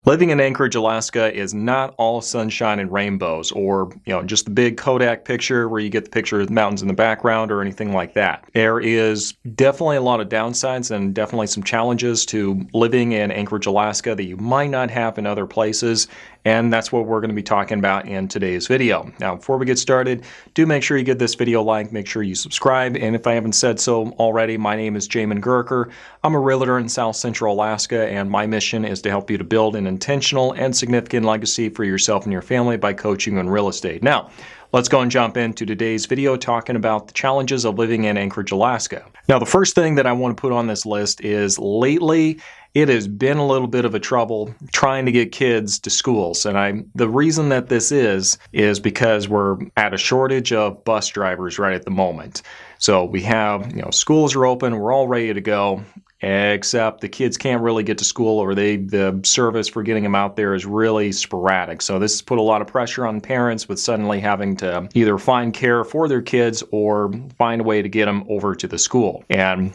Living in Anchorage, Alaska is not all sunshine and rainbows or, just the big Kodak picture where you get the picture of the mountains in the background or anything like that. There is definitely a lot of downsides and definitely some challenges to living in Anchorage, Alaska that you might not have in other places. And that's what we're going to be talking about in today's video. Now, before we get started, do make sure you give this video a like, make sure you subscribe. And if I haven't said so already, my name is Jamin Goecker. I'm a realtor in South Central Alaska, and my mission is to help you to build an intentional and significant legacy for yourself and your family by coaching on real estate. Now, let's go and jump into today's video talking about the challenges of living in Anchorage, Alaska. Now, the first thing that I want to put on this list is lately, it has been a little bit of a trouble trying to get kids to schools. And the reason that this is because we're at a shortage of bus drivers right at the moment. So we have, schools are open, we're all ready to go, except the kids can't really get to school, or the service for getting them out there is really sporadic. So this has put a lot of pressure on parents with suddenly having to either find care for their kids or find a way to get them over to the school. And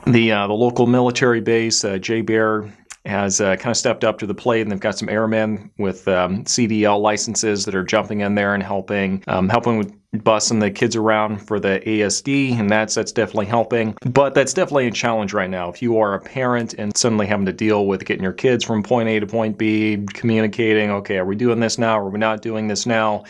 the local military base, J-Bear, has kind of stepped up to the plate, and they've got some airmen with CDL licenses that are jumping in there and helping with busing the kids around for the ASD, and that's definitely helping. But that's definitely a challenge right now. If you are a parent and suddenly having to deal with getting your kids from point A to point B, communicating, okay, are we doing this now? Are we not doing this now?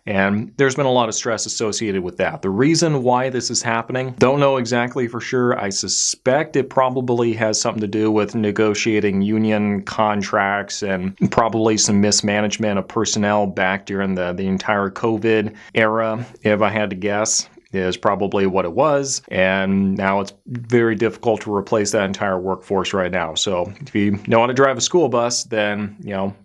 And there's been a lot of stress associated with that. The reason why this is happening, don't know exactly for sure. I suspect it probably has something to do with negotiating union contracts and probably some mismanagement of personnel back during the entire COVID era, if I had to guess, is probably what it was. And now it's very difficult to replace that entire workforce right now. So if you know how to drive a school bus, then,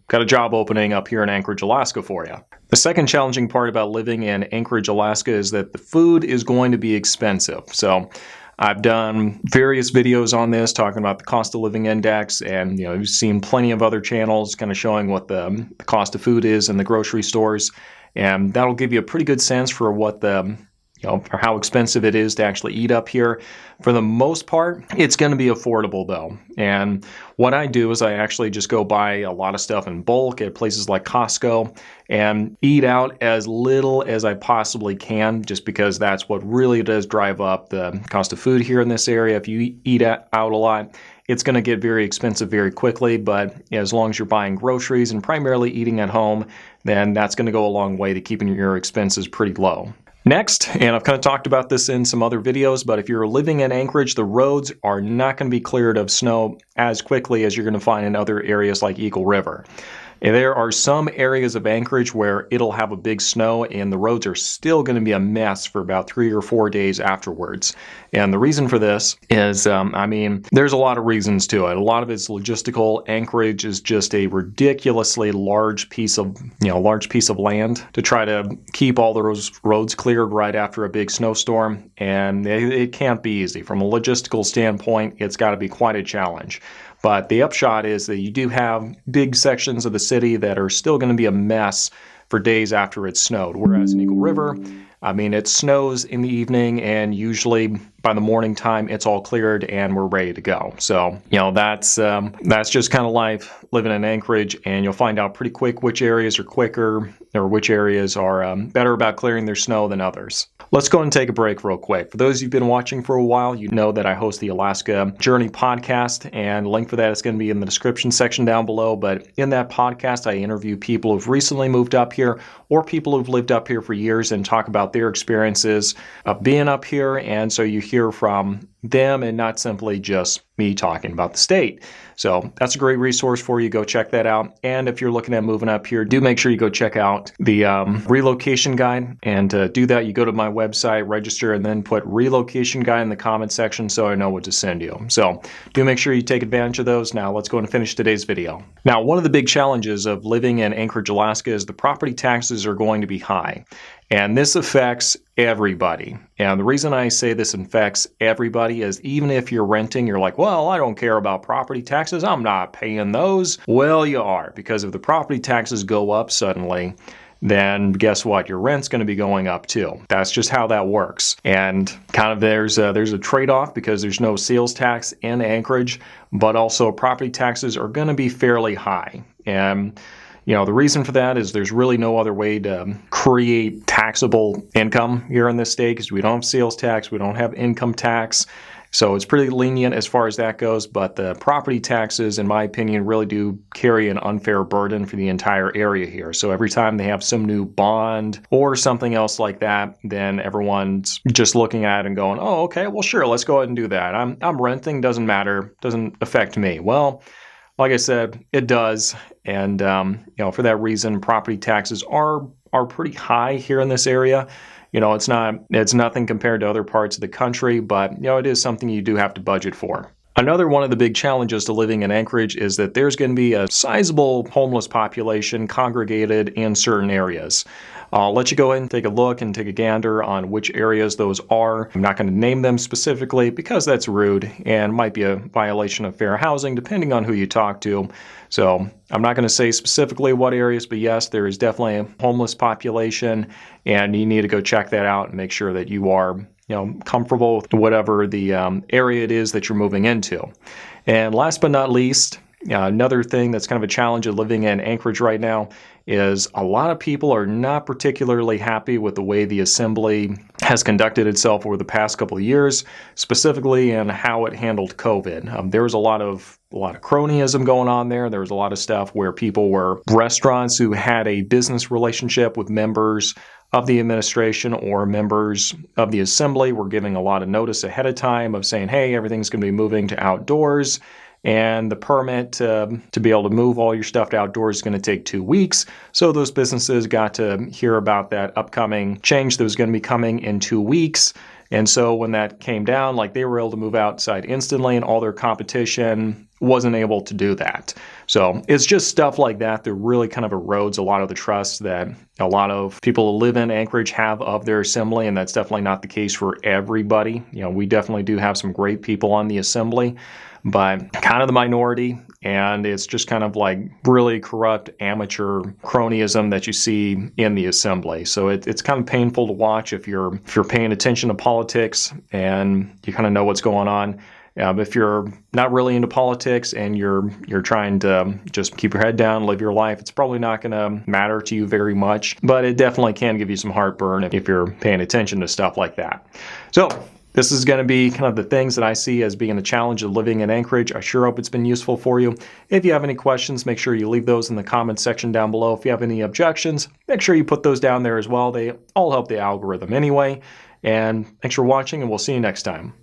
got a job opening up here in Anchorage, Alaska for you. The second challenging part about living in Anchorage, Alaska is that the food is going to be expensive. So I've done various videos on this talking about the cost of living index, and you've seen plenty of other channels kind of showing what the cost of food is in the grocery stores. And that'll give you a pretty good sense for what for how expensive it is to actually eat up here. For the most part, it's going to be affordable though. And what I do is I actually just go buy a lot of stuff in bulk at places like Costco and eat out as little as I possibly can, just because that's what really does drive up the cost of food here in this area. If you eat out a lot, it's going to get very expensive very quickly, but as long as you're buying groceries and primarily eating at home, then that's going to go a long way to keeping your expenses pretty low. Next, and I've kind of talked about this in some other videos, but if you're living in Anchorage, the roads are not going to be cleared of snow as quickly as you're going to find in other areas like Eagle River. And there are some areas of Anchorage where it'll have a big snow and the roads are still going to be a mess for about 3 or 4 days afterwards. And the reason for this is, there's a lot of reasons to it. A lot of it's logistical. Anchorage is just a ridiculously large piece of land to try to keep all those roads cleared right after a big snowstorm. And it can't be easy. From a logistical standpoint, it's got to be quite a challenge. But the upshot is that you do have big sections of the city that are still going to be a mess for days after it snowed. Whereas in Eagle River, it snows in the evening, and usually by the morning time, it's all cleared and we're ready to go. So, that's just kind of life living in Anchorage, and you'll find out pretty quick which areas are quicker or which areas are better about clearing their snow than others. Let's go and take a break real quick. For those of you who've been watching for a while, you know that I host the Alaska Journey podcast, and link for that is going to be in the description section down below. But in that podcast, I interview people who've recently moved up here or people who've lived up here for years and talk about their experiences of being up here. And so you hear from them and not simply just me talking about the state. So that's a great resource for you. Go check that out. And if you're looking at moving up here, do make sure you go check out the relocation guide. And to do that, you go to my website, register, and then put relocation guide in the comment section so I know what to send you. So do make sure you take advantage of those. Now let's go and finish today's video. Now, one of the big challenges of living in Anchorage, Alaska is the property taxes are going to be high. And this affects everybody. And the reason I say this affects everybody is even if you're renting, you're like, well, I don't care about property taxes. I'm not paying those. Well, you are, because if the property taxes go up suddenly, then guess what? Your rent's going to be going up too. That's just how that works. And kind of there's a trade-off because there's no sales tax in Anchorage, but also property taxes are going to be fairly high. And the reason for that is there's really no other way to create taxable income here in this state because we don't have sales tax, we don't have income tax. So it's pretty lenient as far as that goes, but the property taxes, in my opinion, really do carry an unfair burden for the entire area here. So every time they have some new bond or something else like that, then everyone's just looking at it and going, oh, okay, well, sure, let's go ahead and do that. I'm renting, doesn't matter, doesn't affect me. Well, like I said, it does. And, for that reason, property taxes are pretty high here in this area. It's nothing compared to other parts of the country, but, it is something you do have to budget for. Another one of the big challenges to living in Anchorage is that there's going to be a sizable homeless population congregated in certain areas. I'll let you go ahead and take a look and take a gander on which areas those are. I'm not going to name them specifically because that's rude and might be a violation of fair housing depending on who you talk to. So I'm not going to say specifically what areas, but yes, there is definitely a homeless population and you need to go check that out and make sure that you are comfortable with whatever the area it is that you're moving into. And last but not least, another thing that's kind of a challenge of living in Anchorage right now is a lot of people are not particularly happy with the way the assembly has conducted itself over the past couple of years, specifically in how it handled COVID. There was a lot of cronyism going on there. There was a lot of stuff where restaurants who had a business relationship with members of the administration or members of the assembly were giving a lot of notice ahead of time of saying, hey, everything's going to be moving to outdoors. And the permit to be able to move all your stuff to outdoors is going to take 2 weeks. So those businesses got to hear about that upcoming change that was going to be coming in 2 weeks. And so when that came down, they were able to move outside instantly and all their competition wasn't able to do that. So it's just stuff like that that really kind of erodes a lot of the trust that a lot of people who live in Anchorage have of their assembly. And that's definitely not the case for everybody. We definitely do have some great people on the assembly, but kind of the minority, and it's just kind of really corrupt amateur cronyism that you see in the assembly. So it's kind of painful to watch if you're paying attention to politics and you kind of know what's going on. If you're not really into politics and you're trying to just keep your head down, live your life, it's probably not going to matter to you very much, but it definitely can give you some heartburn if you're paying attention to stuff like that. So this is going to be kind of the things that I see as being the challenge of living in Anchorage. I sure hope it's been useful for you. If you have any questions, make sure you leave those in the comments section down below. If you have any objections, make sure you put those down there as well. They all help the algorithm anyway. And thanks for watching, and we'll see you next time.